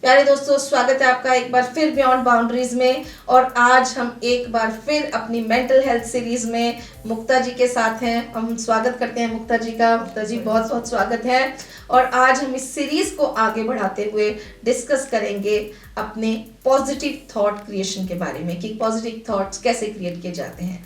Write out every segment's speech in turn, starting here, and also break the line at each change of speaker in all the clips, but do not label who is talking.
प्यारे दोस्तों, स्वागत है आपका एक बार फिर बियॉन्ड बाउंड्रीज में। और आज हम एक बार फिर अपनी मेंटल हेल्थ सीरीज में मुक्ता जी के साथ हैं। हम स्वागत करते हैं मुक्ता जी का। मुक्ता जी बहुत बहुत स्वागत है। और आज हम इस सीरीज को आगे बढ़ाते हुए डिस्कस करेंगे अपने पॉजिटिव थॉट क्रिएशन के बारे में कि पॉजिटिव थॉट्स कैसे क्रिएट किए जाते हैं।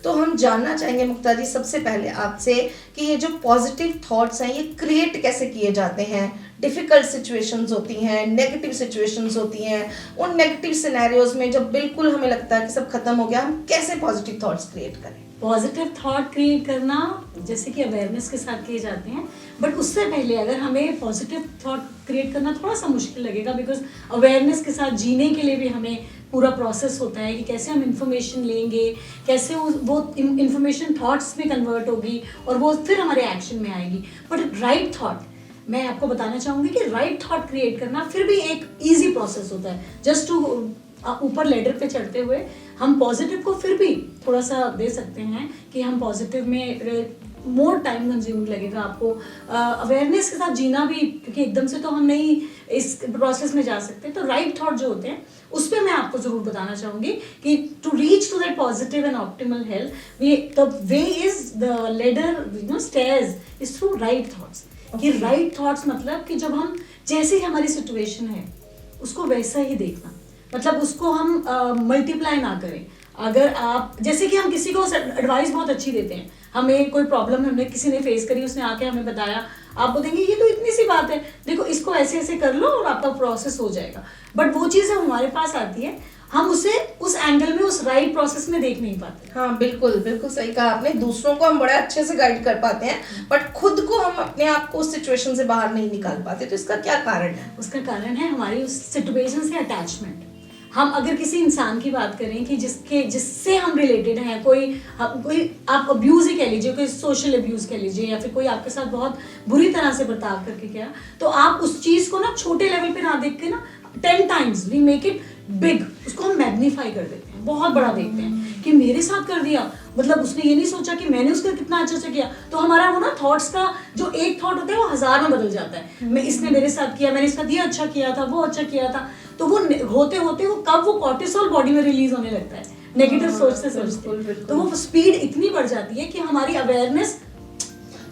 तो हम जानना चाहेंगे मुक्ता जी सबसे पहले आपसे कि ये जो पॉजिटिव थॉट्स हैं ये क्रिएट कैसे किए जाते हैं। डिफिकल्ट सिचुएशंस होती हैं, नेगेटिव सिचुएशंस होती हैं, उन नेगेटिव सिनेरियोज में जब बिल्कुल हमें लगता है कि सब खत्म हो गया, हम कैसे पॉजिटिव थॉट्स क्रिएट करें।
पॉजिटिव थॉट क्रिएट करना जैसे कि अवेयरनेस के साथ किए जाते हैं, बट उससे पहले अगर हमें पॉजिटिव थॉट क्रिएट करना थोड़ा सा मुश्किल लगेगा, बिकॉज अवेयरनेस के साथ जीने के लिए भी हमें पूरा प्रोसेस होता है कि कैसे हम इंफॉर्मेशन लेंगे, कैसे वो इंफॉर्मेशन थॉट्स में कन्वर्ट होगी और वो फिर हमारे एक्शन में आएगी। बट राइट थॉट, मैं आपको बताना चाहूँगी कि राइट थॉट क्रिएट करना फिर भी एक ईजी प्रोसेस होता है। जस्ट टू ऊपर लेडर पे चढ़ते हुए हम पॉजिटिव को फिर भी थोड़ा सा दे सकते हैं कि हम पॉजिटिव में मोर टाइम कंज्यूम लगेगा आपको अवेयरनेस के साथ जीना भी, क्योंकि एकदम से तो हम नहीं इस प्रोसेस में जा सकते। तो राइट थॉट जो होते हैं उस पर मैं आपको जरूर बताना चाहूँगी कि to reach to that positive and optimal health the way is the ladder stairs is through right thoughts. कि राइट थॉट्स मतलब कि जब हम जैसे ही हमारी सिचुएशन है उसको वैसा ही देखना, मतलब उसको हम मल्टीप्लाई ना करें। अगर आप जैसे कि हम किसी को एडवाइस बहुत अच्छी देते हैं, हमें कोई प्रॉब्लम हमने किसी ने फेस करी, उसने आके हमें बताया, आप बोलेंगे ये तो इतनी सी बात है, देखो इसको ऐसे ऐसे कर लो और आपका प्रोसेस हो जाएगा। बट वो चीज़ हमारे पास आती है, हम उसे उस एंगल में उस राइट प्रोसेस में देख नहीं पाते।
हाँ बिल्कुल बिल्कुल सही कहा आपने। दूसरों को हम बड़े अच्छे से गाइड कर पाते हैं, बट खुद को हम अपने आप को उस सिचुएशन से बाहर नहीं निकाल पाते। तो इसका क्या कारण है?
उसका कारण है हमारी उस सिचुएशन से अटैचमेंट। हम अगर किसी इंसान की बात करें कि जिससे हम रिलेटेड हैं, कोई आप अब्यूज ही कह लीजिए, कोई सोशल अब्यूज कह लीजिए, या फिर कोई आपके साथ बहुत बुरी तरह से बर्ताव करके गया, तो आप उस चीज को ना छोटे लेवल पे ना देख के ना 10 times we make it big, उसको हम मैग्नीफाई कर देते हैं, बहुत बड़ा देखते हैं कि मेरे साथ कर दिया, मतलब उसने ये नहीं सोचा कि मैंने उसका कितना अच्छा से किया। तो हमारा वो ना थॉट्स का जो एक थॉट होता है वो 1000 में बदल जाता है। मैं इसने मेरे साथ किया, मैंने इसका ये अच्छा किया था, वो अच्छा किया था। तो वो होते होते वो कब वो कॉर्टिसोल बॉडी में रिलीज होने लगता है नेगेटिव सोचते सोचते, तो वो स्पीड इतनी बढ़ जाती है कि हमारी अवेयरनेस,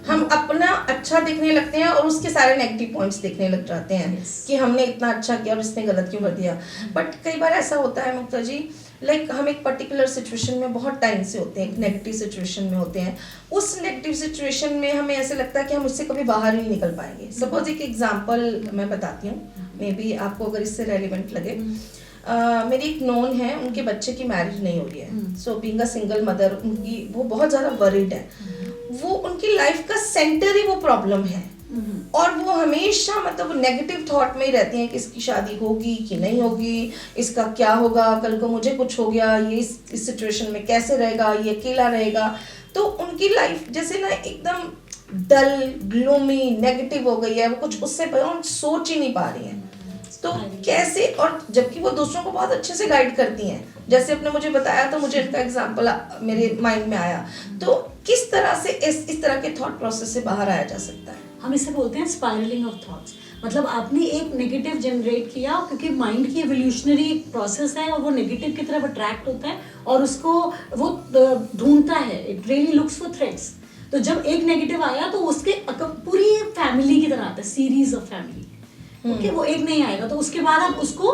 हम अपना अच्छा देखने लगते हैं और उसके सारे नेगेटिव पॉइंट्स देखने लग जाते हैं। कि हमने इतना अच्छा किया और इसने गलत क्यों कर दिया। बट कई बार ऐसा होता है मुक्ता जी, लाइक हम एक पर्टिकुलर सिचुएशन में बहुत टाइम से होते हैं, एक नेगेटिव सिचुएशन में होते हैं। उस नेगेटिव सिचुएशन में हमें ऐसे लगता है कि हम उससे कभी बाहर ही नहीं निकल पाएंगे। सपोज एक एग्जांपल मैं बताती हूँ, मे बी आपको अगर इससे रेलिवेंट लगे। मेरी एक नोन है, उनके बच्चे की मैरिज नहीं हो रही है। So being a single mother, उनकी वो बहुत ज़्यादा वरीड है। वो उनकी लाइफ का सेंटर ही वो प्रॉब्लम है, और वो हमेशा मतलब नेगेटिव थॉट में ही रहती हैं कि इसकी शादी होगी कि नहीं होगी, इसका क्या होगा, कल को मुझे कुछ हो गया, ये इस सिचुएशन में कैसे रहेगा, ये अकेला रहेगा। तो उनकी लाइफ जैसे ना एकदम डल, ग्लूमी, नेगेटिव हो गई है। वो कुछ उससे बयान सोच ही नहीं पा रही हैं। तो कैसे, और जबकि वो दूसरों को बहुत अच्छे से गाइड करती हैं, जैसे आपने मुझे बताया तो मुझे इनका एग्जांपल मेरे माइंड में आया। तो किस तरह से इस तरह के थॉट प्रोसेस से बाहर आया जा सकता है?
हम इसे बोलते हैं स्पाइरलिंग ऑफ थॉट्स। मतलब आपने एक नेगेटिव जनरेट किया, क्योंकि माइंड की एवोल्यूशनरी प्रोसेस है और वो नेगेटिव की तरफ अट्रैक्ट होता है और उसको वो ढूंढता है, it really looks for threats. तो जब एक नेगेटिव आया तो उसके पूरी फैमिली की तरह आता है, सीरीज ऑफ फैमिली। ओके, वो एक नहीं आएगा तो उसके बाद आप उसको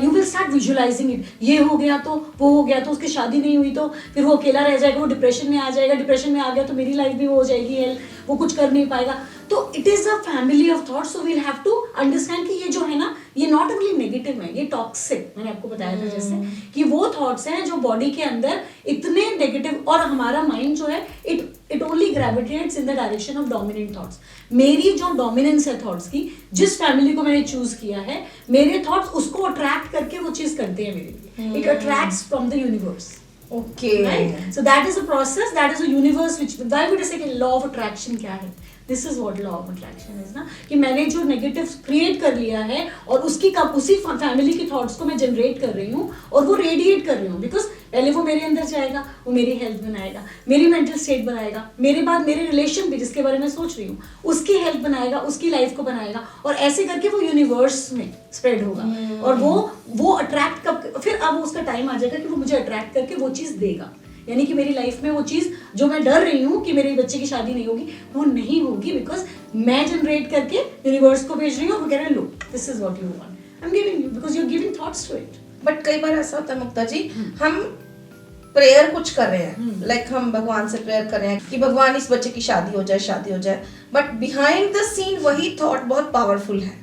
you will start visualising it. ये हो गया तो वो हो गया तो उसकी शादी नहीं हुई तो फिर वो अकेला रह जाएगा, वो डिप्रेशन में आ जाएगा, डिप्रेशन में आ गया तो मेरी लाइफ भी वो हो जाएगी, वो कुछ कर नहीं पाएगा। तो it is a family of thoughts. So we'll have to understand कि ये जो है ना, ये नॉट ओनली नेगेटिव है, ये टॉक्सिक, मैंने आपको बताया था जैसे कि वो थॉट्स हैं जो बॉडी के अंदर इतने नेगेटिव, और हमारा माइंड जो है it only gravitates in the direction of dominant thoughts. मेरी जो डोमिनेंस है थॉट्स की, जिस फैमिली को मैंने चूज किया है, मेरे थॉट्स उसको अट्रैक्ट करके वो चीज करते हैं मेरे लिए। It attracts from the universe.
Okay.
Right? So that is a process, that is a universe which, why would I say कि law of attraction क्या है? This is what law of attraction is ना, कि मैंने जो negative create कर लिया है और उसकी उसी फैमिली की थॉट्स को मैं जनरेट कर रही हूँ और वो रेडिएट कर रही हूँ, बिकॉज पहले वो मेरे अंदर जाएगा, वो मेरी हेल्थ बनाएगा, मेरी मेंटल स्टेट बनाएगा, मेरे बाद मेरे रिलेशन भी जिसके बारे में सोच रही हूँ उसकी हेल्थ बनाएगा, उसकी लाइफ को बनाएगा, और ऐसे करके वो यूनिवर्स में स्प्रेड होगा और वो अट्रैक्ट कब, फिर अब उसका टाइम आ जाएगा कि वो मुझे अट्रैक्ट करके वो चीज़ देगा। यानी कि मेरी लाइफ में वो चीज़ जो मैं डर रही हूँ कि मेरे बच्चे की शादी नहीं होगी, वो नहीं होगी, बिकॉज मैं जनरेट करके यूनिवर्स को भेज रही हूँ, वो कह रहे हैं लो this is what you want, I am giving you, because you are giving thoughts to it.
But कई बार ऐसा होता है मुक्ता जी, हम प्रेयर कुछ कर रहे हैं, लाइक हम भगवान से प्रेयर कर रहे हैं कि भगवान इस बच्चे की शादी हो जाए, बट बिहाइंड द सीन वही थॉट बहुत पावरफुल है,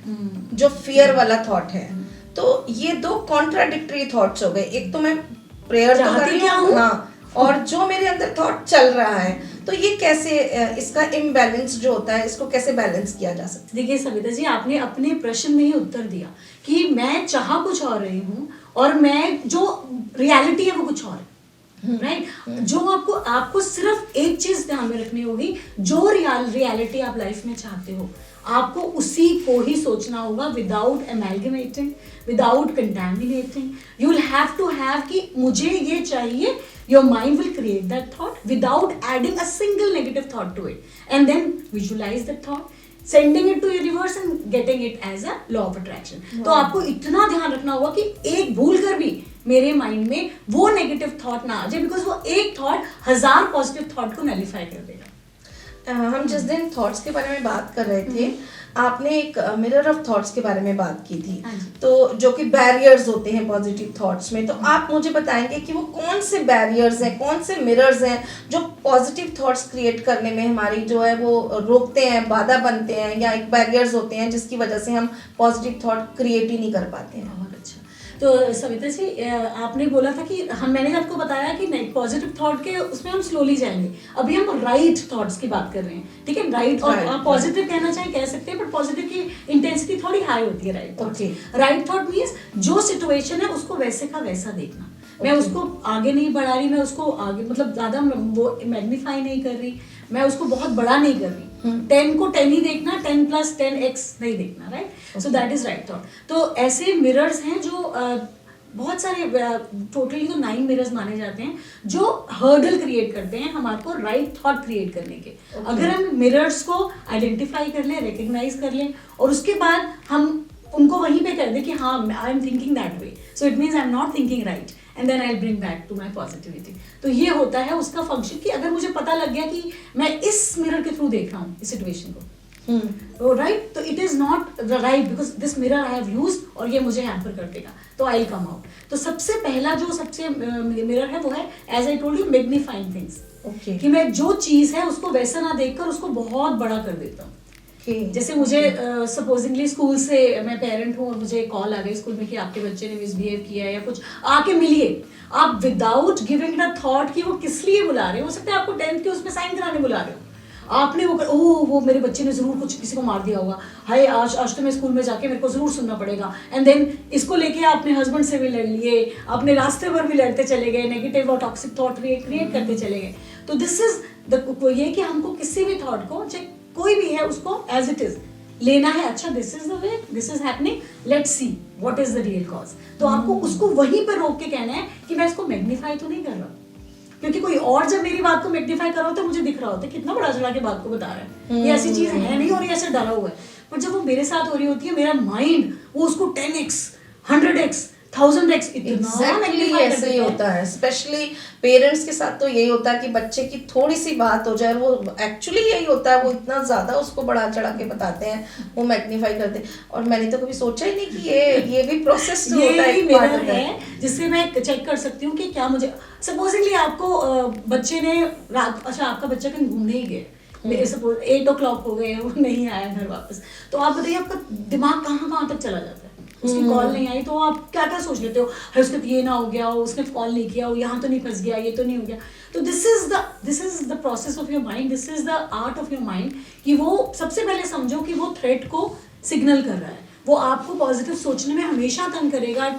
जो फियर वाला थॉट है। तो ये दो कॉन्ट्राडिक्टरी थॉट्स हो गए, एक तो मैं प्रेयर तो कर रही हूँ, हाँ, और जो मेरे अंदर थॉट चल रहा है, तो ये कैसे इसका इम्बैलेंस जो होता है, इसको कैसे बैलेंस किया जा सकता है?
देखिए सविता जी, आपने अपने प्रश्न में ही उत्तर दिया कि मैं चाह कुछ और रही हूँ और मैं जो रियलिटी है वो कुछ और है, राइट? जो आपको सिर्फ एक चीज ध्यान में रखनी होगी, जो रियलिटी आप लाइफ में चाहते हो आपको उसी को ही सोचना होगा, without amalgamating, without contaminating. You will have to have कि मुझे ये चाहिए, your mind will create that thought without adding a single negative thought to it, and then visualize that thought, sending it to universe and getting it as a law of attraction. तो आपको इतना ध्यान रखना होगा कि एक भूल कर भी मेरे माइंड में वो नेगेटिव थॉट ना आ जाए, बिकॉज वो एक थॉट 1000 पॉजिटिव थॉट को नलिफाई कर देगा।
हम जिस दिन थॉट्स के बारे में बात कर रहे थे, आपने एक मिरर ऑफ थॉट्स के बारे में बात की थी, तो जो कि बैरियर्स होते हैं पॉजिटिव थॉट्स में, तो आप मुझे बताएंगे कि वो कौन से बैरियर्स हैं, कौन से मिरर्स हैं जो पॉजिटिव थॉट्स क्रिएट करने में हमारी जो है वो रोकते हैं, बाधा बनते हैं, या एक बैरियर्स होते हैं जिसकी वजह से हम पॉजिटिव थॉट क्रिएट ही नहीं कर पाते हैं?
बहुत अच्छा। तो सविता जी, आपने बोला था कि मैंने आपको बताया कि पॉजिटिव थॉट के उसमें हम स्लोली जाएंगे। अभी हम राइट थॉट्स की बात कर रहे हैं, ठीक है? राइट, और आप पॉजिटिव कहना चाहें कह सकते हैं, बट पॉजिटिव की इंटेंसिटी थोड़ी हाई होती है right thought. Right thought means जो सिचुएशन है उसको वैसे का वैसा देखना। मैं उसको आगे नहीं बढ़ा रही, मैं उसको आगे मतलब ज्यादा वो मैग्नीफाई नहीं कर रही, मैं उसको बहुत बड़ा नहीं कर रही। 10 को 10 ही देखना, 10 + 10x नहीं देखना, right? So that is right thought. तो ऐसे मिरर्स हैं जो बहुत सारे, टोटली तो 9 मिरर्स माने जाते हैं जो हर्डल क्रिएट करते हैं हमारे को राइट थॉट क्रिएट करने के। अगर हम मिरर्स को आइडेंटिफाई कर लें, रिकग्नाइज कर लें, और उसके बाद हम उनको वहीं पे कर दें कि हाँ I am thinking that way, so it means I am not thinking right, and then I will bring back to my positivity. तो ये होता है उसका फंक्शन कि अगर मुझे पता लग गया कि मैं इस मिरर के थ्रू देख रहा हूँ इस सिचुएशन को, राइट, तो it is not right because this mirror I have used और ये मुझे हैम्पर कर देगा, तो आई विल कम आउट। तो सबसे पहला जो सबसे मिरर है वो है, as I told you, magnifying things. कि मैं जो चीज है उसको वैसा ना देखकर उसको बहुत बड़ा कर देता हूँ। जैसे मुझे सपोजिंगली स्कूल से, मैं पेरेंट हूँ और मुझे कॉल आ गई स्कूल में कि आपके बच्चे ने मिसबिहेव किया है या कुछ, आके मिलिए। आप विदाउट गिविंग द थॉट कि वो किस लिए बुला रहे हो सकता है आपको 10th के उसमें साइन कराने बुला रहे हो, आपने वो मेरे बच्चे ने जरूर कुछ किसी को मार दिया होगा, हाय आज तो मैं स्कूल में जाके मेरे को जरूर सुनना पड़ेगा, एंड देन इसको लेके आपने हस्बैंड से भी लड़ लिए, अपने रास्ते पर भी लड़ते चले गए, नेगेटिव और टॉक्सिक थॉट क्रिएट करते चले गए। तो दिस इज द ये कि हमको किसी भी थॉट को, चाहे कोई भी है, उसको एज इट इज लेना है। अच्छा, this is the way, this is happening, let's see what is the real cause. तो आपको उसको वहीं पर रोक के कहना है कि मैं इसको मैग्नीफाई तो नहीं कर रहा, क्योंकि कोई और जब मेरी बात को मैग्नीफाई कर रहा होता है मुझे दिख रहा होता है कितना बड़ा चढ़ा के बात को बता रहा है, ये ऐसी चीज है नहीं और ये ऐसे डरा हुआ है। पर जब वो मेरे साथ हो रही होती है, मेरा माइंड वो उसको 10x 100x 1000x
Exactly ऐसे ही होता है। स्पेशली पेरेंट्स के साथ तो यही होता है कि बच्चे की थोड़ी सी बात हो जाए, वो एक्चुअली यही होता है, वो इतना ज्यादा उसको बढ़ा चढ़ा के बताते हैं, वो मैग्नीफाई करते हैं। और मैंने तो कभी सोचा ही नहीं कि ये भी प्रोसेस जो होता है,
मेरा है जिससे मैं चेक कर सकती हूँ कि क्या मुझे, सपोजिंगली आपको बच्चे ने रात, अच्छा आपका बच्चा कहीं घूमने ही गया, सपोज 8 o'clock हो गए, वो नहीं आया घर वापस, तो आप बताइए आपका दिमाग कहाँ तक चला जाता है। उसकी कॉल नहीं आई तो आप क्या क्या सोच लेते हो, उसके ये ना हो गया हो, उसने कॉल नहीं किया हो, यहाँ तो नहीं फंस गया, ये तो नहीं हो गया। तो this is the process of your mind, this is the art of your mind, कि वो सबसे पहले समझो कि वो थ्रेट को सिग्नल कर रहा है, वो आपको पॉजिटिव सोचने में हमेशा तंग करेगा,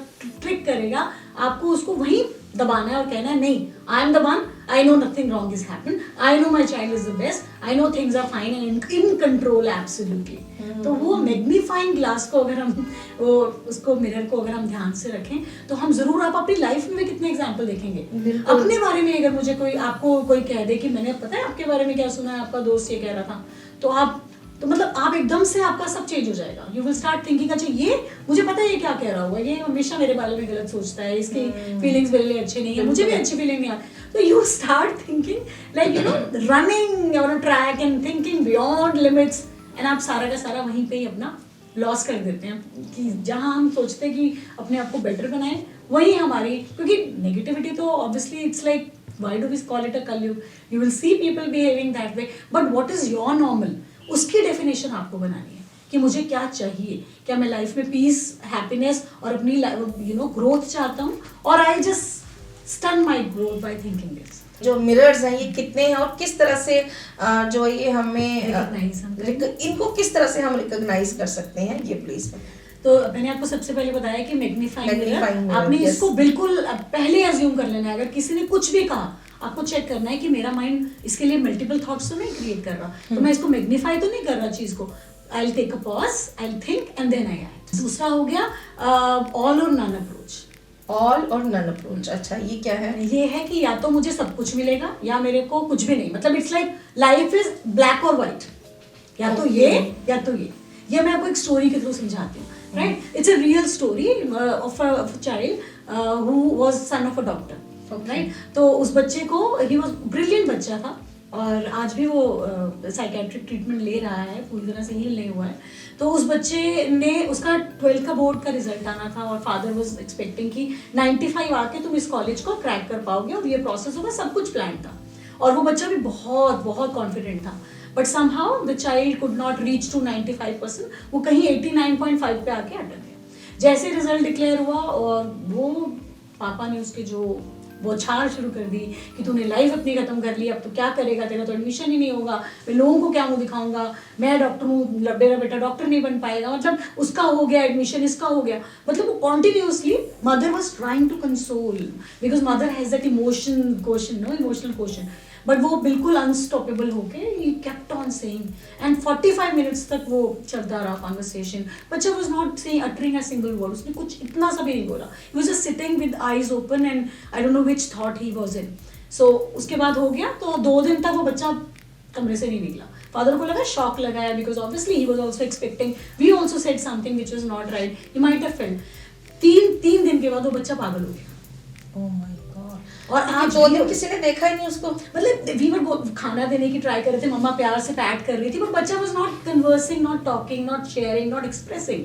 ट्रिक करेगा, आपको उसको वहीं दबाना है और कहना है नहीं, I am the one, I know nothing wrong is happen, I know my child is the best, I know things are fine and in control absolutely. तो वो मैग्नीफाइंग ग्लास को अगर हम वो उसको मिरर को अगर हम ध्यान से रखें तो हम जरूर, आप अपनी लाइफ में कितने एग्जाम्पल देखेंगे। अपने बारे में अगर मुझे कोई, आपको कोई कह दे कि मैंने पता है आपके बारे में क्या सुना है, आपका दोस्त ये कह रहा था, तो आप मतलब आप एकदम से आपका सब चेंज हो जाएगा। यू विल स्टार्ट थिंकिंग अच्छा ये मुझे पता है ये क्या कह रहा होगा, ये हमेशा मेरे बारे में गलत सोचता है, इसकी फीलिंग्स मेरे लिए अच्छी नहीं है, मुझे भी अच्छी फीलिंग नहीं आती। तो you start thinking like you know running on a track and thinking beyond limits, and आप सारा का सारा वहीं पे ही अपना लॉस कर देते हैं कि जहाँ हम सोचते हैं कि अपने आप को बेटर बनाएं वही हमारी, क्योंकि नेगेटिविटी तो obviously it's like why do we call it a Kalyug, you will see people behaving that way, but what is your normal, उसकी डेफिनेशन आपको बनानी है कि मुझे क्या चाहिए, क्या मैं लाइफ में पीस, हैप्पीनेस और अपनी यू नो ग्रोथ चाहता हूँ, और I just stun my growth by thinking this.
जो मिरर्स हैं ये कितने हैं और किस तरह से जो ये हमें इनको किस तरह से हम रिकॉग्नाइज कर सकते हैं, ये प्लीज।
तो मैंने आपको सबसे पहले बताया कि मैग्नीफाइंग मिरर, आपने
yes.
इसको बिल्कुल पहले अज्यूम कर लेना है। अगर किसी ने कुछ भी कहा, आपको चेक करना है कि मेरा माइंड इसके लिए मल्टीपल थॉट्स तो नहीं क्रिएट कर रहा, तो मैं इसको मैग्नीफाई तो नहीं कर रहा चीज को। I will take a pause, I will think and then I act. दूसरा हो गया all or none approach.
All or none approach, अच्छा ये क्या है?
ये है कि या तो मुझे सब कुछ मिलेगा या मेरे को कुछ भी नहीं, मतलब it's like life is black और व्हाइट, या तो ये या तो ये मैं आपको एक स्टोरी के थ्रू समझाती हूँ, right? It's a real story of a child who was son of a doctor, right? तो उस बच्चे को, ही वाज ब्रिलियंट बच्चा था और आज भी वो साइकेट्रिक ट्रीटमेंट ले रहा है, पूरी तरह से हील नहीं हुआ है। तो उस बच्चे ने, उसका 12th का बोर्ड का रिजल्ट आना था और फादर वाज एक्सपेक्टिंग कि 95 आके तुम इस कॉलेज को क्रैक कर पाओगे और ये प्रोसेस होगा, सब कुछ प्लान था। और वो बच्चा भी बहुत बहुत कॉन्फिडेंट था, but somehow the child could not reach to 95%, वो कहीं 89.5 पे आके अटक गया। जैसे रिजल्ट डिक्लेयर हुआ और वो पापा ने उसके जो वो छाड़ शुरू कर दी कि तूने लाइफ अपनी खत्म कर ली, अब तो क्या करेगा, तेरा तो एडमिशन ही नहीं होगा, मैं लोगों को क्या मुंह दिखाऊंगा, मैं डॉक्टर हूँ, मेरा बेटा डॉक्टर नहीं बन पाएगा, मतलब उसका हो गया एडमिशन, इसका हो गया, मतलब वो continuously mother was trying to console because mother has that emotional question, but वो बिल्कुल अनस्टॉपेबल होके ही kept on saying and 45 minutes तक वो चलता रहा कॉन्वर्सेशन। बच्चा was not saying uttering a single word, उसने कुछ इतना सा भी नहीं बोला, he was just sitting with eyes open and I don't know which thought he was in. So उसके बाद हो गया, तो 2 दिन तक वो बच्चा कमरे से नहीं निकला। फादर को लगा, शॉक लगाया, because obviously he was also expecting, we also said something which was not right, he might have felt. 3 दिन के बाद वो बच्चा पागल हो गया।
ओह माय,
और आज
2 दिन किसी ने देखा ही नहीं उसको,
मतलब वी वर खाना देने की ट्राई कर रहे थे, मम्मा प्यार से पैट कर रही थी, बट बच्चा was not conversing, not talking, not sharing, not expressing,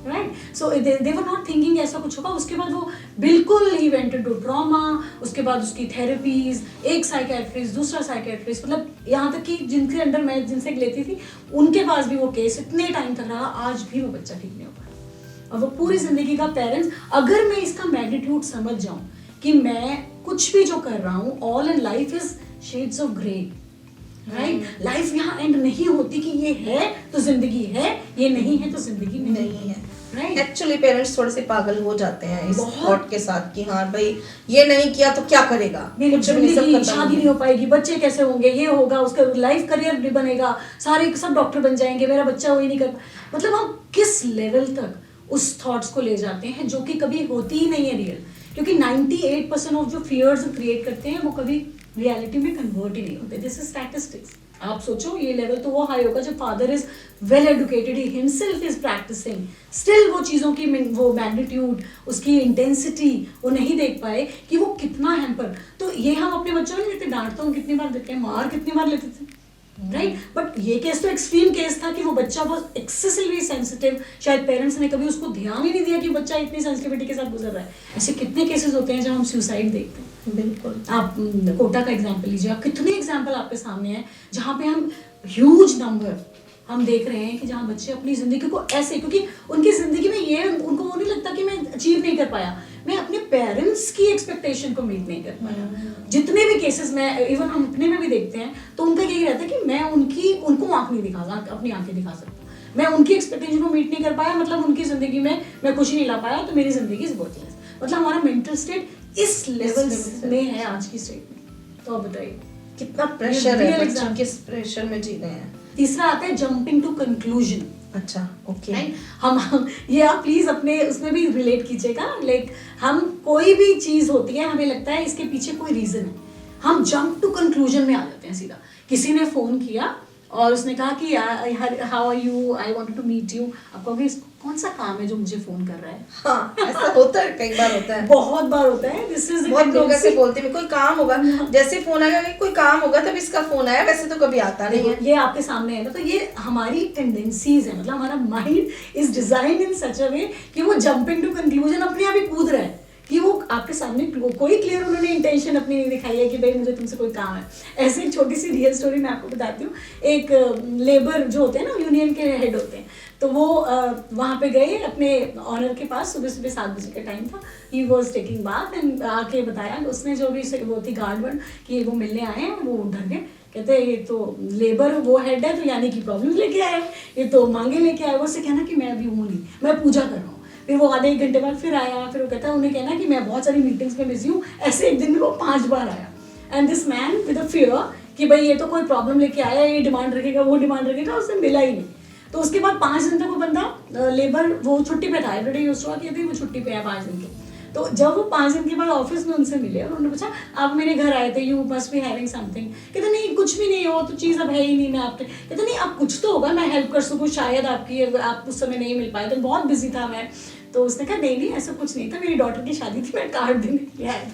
right? So they were not thinking ऐसा कुछ होगा। उसके बाद वो बिल्कुल ही वेंट इनटू ट्रॉमा, उसके बाद उसकी थेरेपीज, एक साइकेट्रिस्ट, दूसरा साइकेट्रिस्ट, मतलब यहाँ तक कि जिनके अंडर मैं जिनसे लेती थी उनके पास भी वो केस इतने टाइम तक रहा, आज भी वो बच्चा ठीक नहीं हो पाया। और वो पूरी जिंदगी का पेरेंट्स, अगर मैं इसका मैग्नीट्यूड समझ जाऊँ कि मैं कुछ भी जो कर रहा हूँ, all in life is shades of grey, right? Life यहाँ एंड नहीं होती कि ये है तो जिंदगी है, ये नहीं है तो जिंदगी नहीं है, राइट?
एक्चुअली पेरेंट्स थोड़े से पागल हो जाते हैं इस थॉट के साथ कि हाँ भाई ये नहीं किया तो क्या करेगा,
मेरी जिंदगी, शादी नहीं हो पाएगी, बच्चे कैसे होंगे, ये होगा, उसका लाइफ करियर भी बनेगा, सारे सब डॉक्टर बन जाएंगे, मेरा बच्चा वही नहीं कर, मतलब हम किस लेवल तक उस थॉट्स को ले जाते हैं जो कि कभी होती ही नहीं है रियल, क्योंकि 98% ऑफ जो फियर्स क्रिएट करते हैं वो कभी रियलिटी में कन्वर्ट ही नहीं होते। This is statistics. आप सोचो ये लेवल तो वो हाई होगा जब father is well educated, he himself is practising, still वो चीज़ों की वो मैग्नीट्यूड, उसकी इंटेंसिटी वो नहीं देख पाए कि वो कितना हैम्पर। तो ये हम अपने बच्चों में देते, डांटते हैं कितनी बार देते हैं, मार कितनी बार लेते थे, राइट? बट ये केस तो एक्सट्रीम केस था कि वो बच्चा बहुत एक्सेसिवली सेंसिटिव, शायद पेरेंट्स ने कभी उसको ध्यान ही नहीं दिया कि बच्चा इतनी सेंसिटिविटी के साथ गुजर रहा है। ऐसे कितने केसेस होते हैं जब हम सुसाइड देखते हैं।
बिल्कुल,
आप कोटा का एग्जांपल लीजिए, आप कितने एग्जांपल आपके सामने हैं जहाँ पे हम ह्यूज नंबर हम देख रहे हैं कि जहाँ बच्चे अपनी जिंदगी को ऐसे, क्योंकि उनकी जिंदगी में ये उनको वो नहीं लगता कि मैं अचीव नहीं कर पाया, मैं अपने पेरेंट्स की एक्सपेक्टेशन को मीट नहीं कर पाया। जितने भी केसेस में इवन हम अपने में भी देखते हैं तो उनका यही रहता है कि मैं उनको आंख नहीं दिखा, अपनी आंखें दिखा सकता, मैं उनकी एक्सपेक्टेशन को मीट नहीं कर पाया, मतलब उनकी जिंदगी में मैं खुशी नहीं ला पाया, तो मेरी जिंदगी इज वर्थलेस। मतलब हमारा मेंटल स्टेट इस लेवल
level
में है आज की स्टेट में। तो आप बताइए
कितना प्रेशर
real
है, बच्चे
exam।
किस प्रेशर में जी रहे हैं।
तीसरा आता है जंपिंग टू कंक्लूजन।
अच्छा, ओके।
राइट, हम ये आप प्लीज अपने उसमें भी रिलेट कीजिएगा। लाइक हम कोई भी चीज होती है, हमें लगता है इसके पीछे कोई रीजन है, हम जंप टू कंक्लूजन में आ जाते हैं सीधा। किसी ने फोन किया और उसने कहा कि how are you, I wanted to meet you. आप कहोगे कौन सा काम है जो मुझे फोन कर रहा है?
हाँ, ऐसा होता है, कई बार होता है,
बहुत बार होता है। दिस इज
बहुत लोग ऐसे बोलते हैं कोई काम होगा, जैसे फोन आएगा कि कोई काम होगा तब इसका फोन आया, वैसे तो कभी आता नहीं है।
ये आपके सामने है ना, तो ये हमारी टेंडेंसीज है। मतलब हमारा माइंड इज डिजाइन इन सच अ वे कि वो जंपिंग टू कंक्लूजन अपने आप ही कूद रहा है कि वो आपके सामने कोई क्लियर उन्होंने इंटेंशन अपनी नहीं दिखाई है कि भाई मुझे तुमसे कोई काम है। ऐसे एक छोटी सी रियल स्टोरी मैं आपको बताती हूँ। एक लेबर जो होते हैं ना, यूनियन के हेड होते हैं, तो वो वहाँ पे गए अपने ऑनर के पास। सुबह सुबह 7 बजे का टाइम था। He was taking bath and आके बताया उसने, जो भी वो थी गार्ड कि वो मिलने आए हैं। वो डर गए, कहते हैं ये तो लेबर वो हेड है तो यानी कि प्रॉब्लम लेके आया है, ये तो मांगे लेके आया। वो उससे कहना कि मैं अभी हूँ नहीं, मैं पूजा कर रहा हूँ। फिर वो आधे 1 घंटे बाद फिर आया, फिर वो कहता है उन्हें कहना कि मैं बहुत सारी मीटिंग्स में बिजी हूँ। ऐसे एक दिन में वो 5 बार आया। And this man with a fear कि भाई ये तो कोई प्रॉब्लम लेके आया, ये डिमांड रखेगा वो डिमांड रखेगा, उससे मिला ही नहीं। तो उसके बाद 5 दिन तक वो बंदा लेबर वो छुट्टी पे था। एवरीडे यूज्ड टू कि वो छुट्टी पे है 5 दिन के। तो जब वो 5 दिन के बाद ऑफिस में उनसे मिले और उन्होंने पूछा आप मेरे घर आए थे, you must be having something. कहते नहीं कुछ भी नहीं, हो तो चीज़ अब है ही नहीं। मैं आपके कहते नहीं आप कुछ तो होगा, मैं हेल्प कर सकूँ शायद आपकी, आप उस समय नहीं मिल पाए तो बहुत बिजी था मैं। तो उसने कहा नहीं ऐसा कुछ नहीं था, मेरी डॉटर की शादी थी, मैं कार्ड देने के लिए आया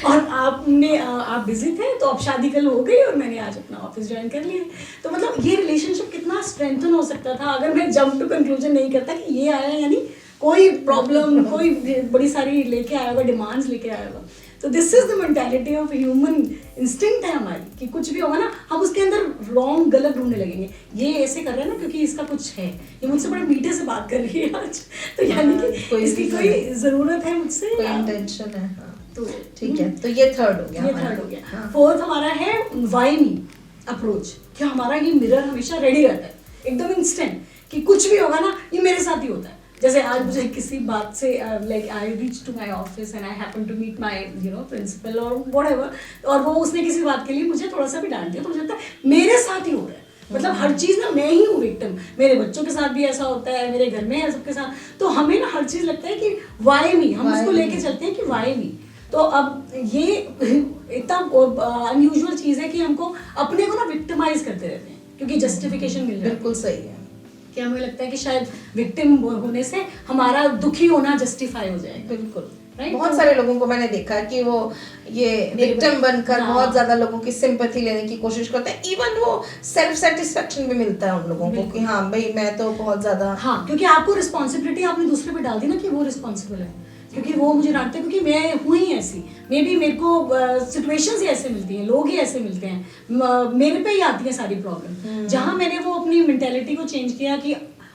और आप बिजी थे तो अब शादी कल हो गई और मैंने आज अपना ऑफिस ज्वाइन कर लिया। तो मतलब ये रिलेशनशिप कितना स्ट्रेंथन हो सकता था अगर मैं जंप टू कंक्लूजन नहीं करता कि ये आया यानी कोई प्रॉब्लम, कोई बड़ी सारी लेके आया होगा, डिमांड्स लेके आया होगा। तो this is the mentality of human instinct है हमारी कि कुछ भी होगा ना हम उसके अंदर रॉन्ग गलत ढूंढने लगेंगे। ये ऐसे कर रहे हैं ना क्योंकि इसका कुछ है, ये मुझसे बड़े मीठे से बात कर रही है आज, तो यानी कि इसकी कोई जरूरत है मुझसे,
कोई इंटेंशन है। हाँ,
तो
ठीक है। तो ये थर्ड हो गया,
ये थर्ड हो गया। फोर्थ हमारा है व्हाई मी अप्रोच, कि हमारा ये मिरर हमेशा रेडी रहता है एकदम इंस्टेंट कि कुछ भी होगा ना ये मेरे साथ ही होता है। जैसे आज मुझे किसी बात से like I reach to my office and I happen to meet my principal और व्हाटएवर, और वो उसने किसी बात के लिए मुझे थोड़ा सा भी डांट दिया, तो मुझे लगता है मेरे साथ ही हो रहा है। मतलब हर चीज़ ना मैं ही हूँ विक्टिम। मेरे बच्चों के साथ भी ऐसा होता है, मेरे घर में है सबके साथ। तो हमें ना हर चीज़ लगता है कि वाई मी, हम उसको लेके चलते हैं कि वाई मी। तो अब ये इतना अनयूजुअल चीज़ है कि हमको अपने को ना विक्टिमाइज करते रहते हैं क्योंकि जस्टिफिकेशन मिल जाती है।
बिल्कुल सही है
कि हमें लगता है कि शायद विक्टिम होने से हमारा दुखी होना जस्टिफाई हो जाएगा।
बिल्कुल
राइट।
बहुत सारे लोगों को मैंने देखा है कि वो ये विक्टिम बनकर
हाँ।
बहुत ज्यादा लोगों की सिंपैथी लेने की कोशिश करते हैं। इवन वो सेल्फ सेटिस्फेक्शन भी मिलता है उन लोगों को कि हाँ भाई मैं तो बहुत ज्यादा,
हाँ, क्योंकि आपको रिस्पॉन्सिबिलिटी आपने दूसरे पे डाल दी ना कि वो रिस्पॉन्सिबल है, क्योंकि वो मुझे डांटते हैं क्योंकि मैं हूँ ही ऐसी। मे बी मेरे को सिचुएशंस ही ऐसे मिलती हैं, लोग ही ऐसे मिलते हैं, मेरे पे ही आती है सारी प्रॉब्लम। जहाँ मैंने वो अपनी मेंटेलिटी को चेंज किया कि,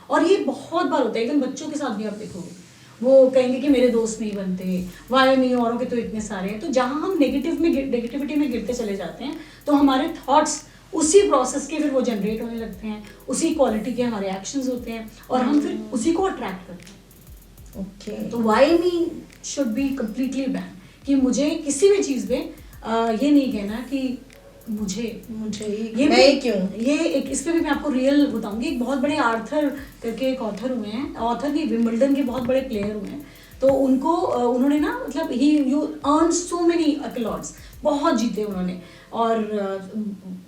और ये बहुत बार होता है, इवन बच्चों के साथ भी आप देखोगे वो कहेंगे कि मेरे दोस्त नहीं बनते, वाई नहीं, औरों के तो इतने सारे हैं। तो जहाँ हम नेगेटिविटी में गिरते चले जाते हैं तो हमारे थॉट्स उसी प्रोसेस के फिर वो जनरेट होने लगते हैं, उसी क्वालिटी के हमारे एक्शंस होते हैं और हम फिर उसी को अट्रैक्ट करते हैं।
ओके।
तो why me should be completely ban, कि मुझे किसी भी चीज़ में ये नहीं कहना कि मुझे
ये मैं क्यों।
ये एक इस पे भी मैं आपको रियल बताऊंगी। एक बहुत बड़े आर्थर करके एक ऑथर हुए हैं, ऑथर नहीं विंबलडन के बहुत बड़े प्लेयर हुए हैं। तो उनको उन्होंने ना मतलब ही यू अर्न सो मेनी अकलॉर्ड्स, बहुत जीते उन्होंने और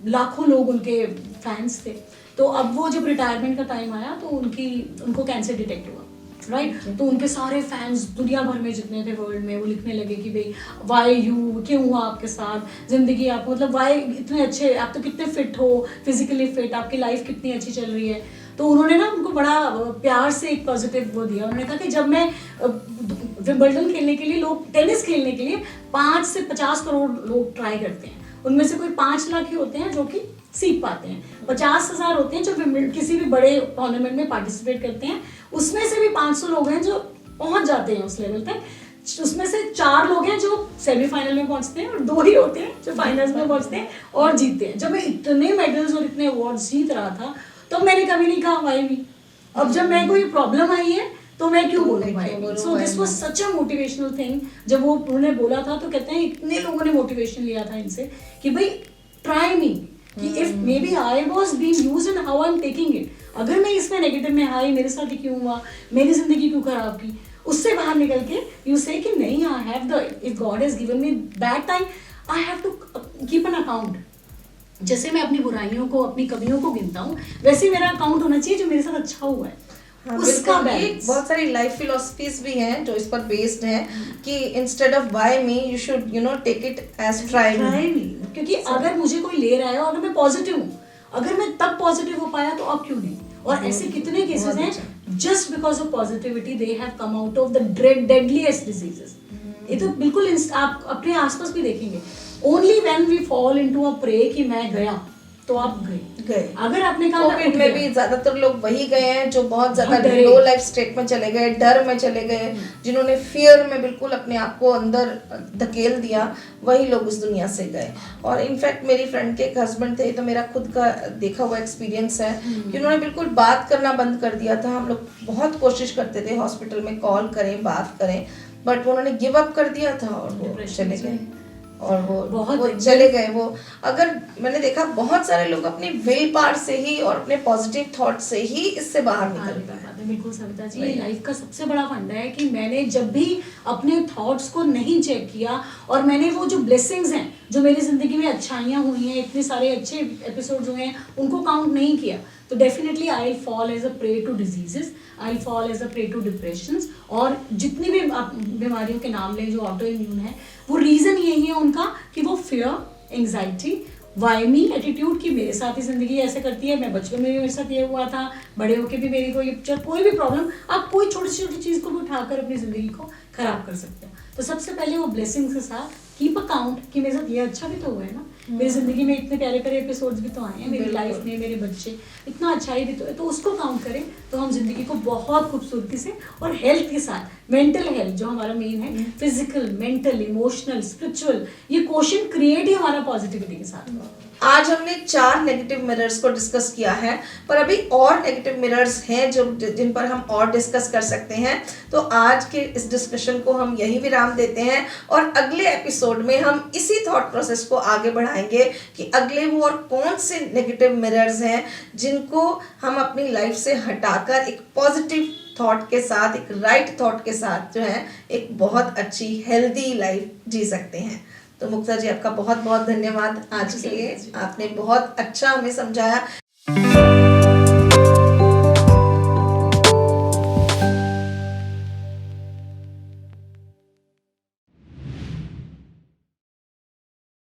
लाखों लोग उनके फैंस थे। तो अब वो जब रिटायरमेंट का टाइम आया तो उनको कैंसर डिटेक्ट हुआ, राइट। तो उनके सारे फैंस दुनिया भर में जितने थे वर्ल्ड में, वो लिखने लगे कि भाई वाई यू, क्यों हुआ आपके साथ जिंदगी, आप मतलब वाई इतने अच्छे, आप तो कितने फिट हो, फिजिकली फिट, आपकी लाइफ कितनी अच्छी चल रही है। तो उन्होंने ना उनको बड़ा प्यार से एक पॉजिटिव वो दिया। उन्होंने कहा कि जब मैं विंबलडन खेलने के लिए लोग, टेनिस खेलने के लिए 5 से 50 करोड़ लोग ट्राई करते हैं, उनमें से कोई 5 लाख ही होते हैं जो कि सीख पाते हैं। 50,000 होते हैं जो किसी भी बड़े टूर्नामेंट में पार्टिसिपेट करते हैं, उसमें से भी 500 लोग हैं जो पहुंच जाते हैं उस लेवल तक। उसमें से 4 लोग हैं जो सेमीफाइनल में पहुंचते हैं और 2 ही होते हैं जो फाइनल्स में पहुंचते हैं और जीतते हैं। जब मैं इतने मेडल्स और इतने अवार्ड्स जीत रहा था तो मैंने कभी नहीं कहा वाई मी। अब जब मेरे को ये प्रॉब्लम आई है तो मैं क्यों बोलूं
मैं
भाई।
क्यों बोलूं
सो दिस
भाई
was such a motivational thing. जब वो उन्होंने बोला था तो कहते हैं इतने लोगों ने मोटिवेशन लिया था इनसे कि भाई ट्राई मी, कि if maybe I was being used and how I am taking it, अगर मैं इसमें नेगेटिव में आई, मेरे साथ ही क्यों हुआ, मेरी जिंदगी क्यों खराब की, उससे बाहर निकल के यू से कि नहीं, I have the, if God has given me that time, I have to keep an account. जैसे मैं अपनी बुराइयों को, अपनी कमियों को गिनता हूँ, वैसे ही मेरा अकाउंट होना चाहिए जो मेरे साथ अच्छा हुआ है।
हाँ,
उसका
बिल्कुल। ये
बैलेंस।
बहुत सारी लाइफ फिलोसफीज भी हैं जो इस पर बेस्ड हैं कि instead of by me you should take it as try me.
क्योंकि अगर मुझे कोई ले रहा है और अगर मैं पॉजिटिव हूँ, अगर मैं तब पॉजिटिव हो पाया तो अब क्यों नहीं। और ऐसे कितने केसेस हैं just because of positivity they have come out of the deadliest diseases. ये तो बिल्कुल आप अपने आसपास भी देखेंगे, only when we fall into a prey कि मैं गया, तो आप गए। अगर आपने कहा
कोविड में भी ज्यादातर लोग वही गए हैं जो बहुत ज्यादा
डरे।
लो लाइफ स्टेट में चले गए, डर में चले गए, जिन्होंने फियर में बिल्कुल अपने आप को अंदर धकेल दिया, वही लोग उस दुनिया से गए। और इनफैक्ट मेरी फ्रेंड के एक हस्बैंड थे, तो मेरा खुद का देखा हुआ एक्सपीरियंस है कि उन्होंने बिल्कुल बात करना बंद कर दिया था। हम लोग बहुत कोशिश करते थे हॉस्पिटल में कॉल करें, बात करें, बट उन्होंने गिव अप कर दिया था और वो चले गए। और वो चले गए। वो अगर मैंने देखा बहुत सारे लोग अपनी विल पावर से ही और अपने पॉजिटिव थॉट से ही इससे बाहर निकल पाए।
बिल्कुल सविता जी, ये लाइफ का सबसे बड़ा फंडा है कि मैंने जब भी अपने थॉट्स को नहीं चेक किया और मैंने वो जो ब्लेसिंग्स हैं जो मेरी जिंदगी में अच्छाइयाँ हुई हैं, इतने सारे अच्छे एपिसोड्स हुए हैं, उनको काउंट नहीं किया, तो definitely I fall as a prey to diseases, I fall as a prey to depressions. और जितनी भी आप बीमारियों के नाम लें जो ऑटो इम्यून है, वो रीज़न यही है उनका कि वो fear, anxiety, why me attitude की मेरे साथ ही जिंदगी ऐसे करती है, मैं बचपन में भी मेरे साथ ये हुआ था, बड़े होके भी मेरी कोई भी प्रॉब्लम, आप कोई छोटी छोटी चीज़ को भी उठाकर अपनी ज़िंदगी को खराब कर सकते हो। तो सबसे पहले वो ब्लेसिंग्स के साथ कीप अकाउंट कि मेरे साथ ये अच्छा भी तो हुआ है ना, मेरी जिंदगी में इतने प्यारे प्यारे एपिसोड्स भी तो आए हैं, मेरी लाइफ में मेरे बच्चे, इतना अच्छाई भी तो है, तो उसको काउंट करें तो हम जिंदगी को बहुत खूबसूरती से और हेल्थ के साथ, मेंटल हेल्थ जो हमारा मेन है, फिजिकल, मेंटल, इमोशनल, स्पिरिचुअल, ये क्वेश्चन क्रिएट ही हमारा पॉजिटिविटी के साथ हुआ।
आज हमने 4 नेगेटिव मिरर्स को डिस्कस किया है, पर अभी और नेगेटिव मिरर्स हैं जो जिन पर हम और डिस्कस कर सकते हैं। तो आज के इस डिस्कशन को हम यही विराम देते हैं और अगले एपिसोड में हम इसी थॉट प्रोसेस को आगे बढ़ाएंगे कि अगले वो और कौन से नेगेटिव मिरर्स हैं जिनको हम अपनी लाइफ से हटाकर एक पॉजिटिव थॉट के साथ, एक राइट थॉट के साथ जो है एक बहुत अच्छी हेल्दी लाइफ जी सकते हैं। तो मुक्ता जी, आपका बहुत बहुत धन्यवाद आज के लिए। आपने बहुत अच्छा हमें समझाया।